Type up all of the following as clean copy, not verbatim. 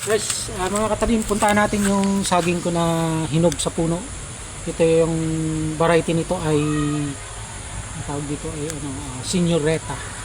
Guys, mga katalim, puntahan natin yung saging ko na hinog sa puno. Ito yung variety nito ay ang tawag dito ay Signoretta.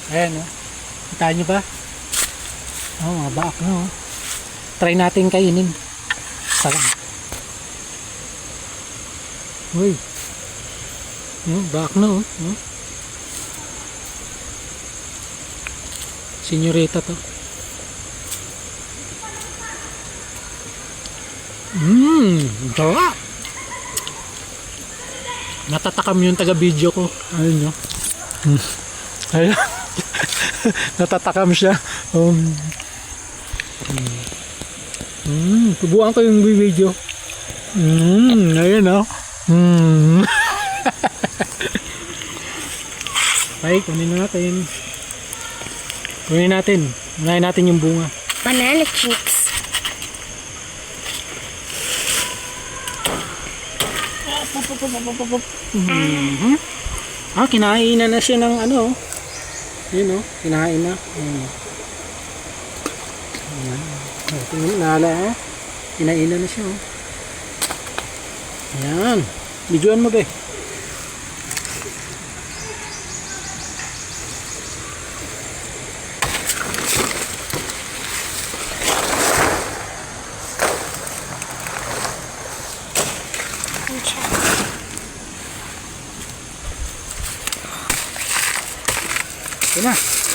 Ayan, kita nyo ba? Mga baak na. Try natin kainin. Salang. Uy. Baak na. Signorita to. Dawa. Natatakam yung taga-video ko. Ayun nyo. Ayun. Natatakam siya. Tubuan ko yung video. Ayun Ay, kunin natin. Unahin natin yung bunga. Banana chips. Kinainan na siya ng yun kinain na. Tingnan nala kinainan na siya Ayan. Videoan mo ba? Ito na.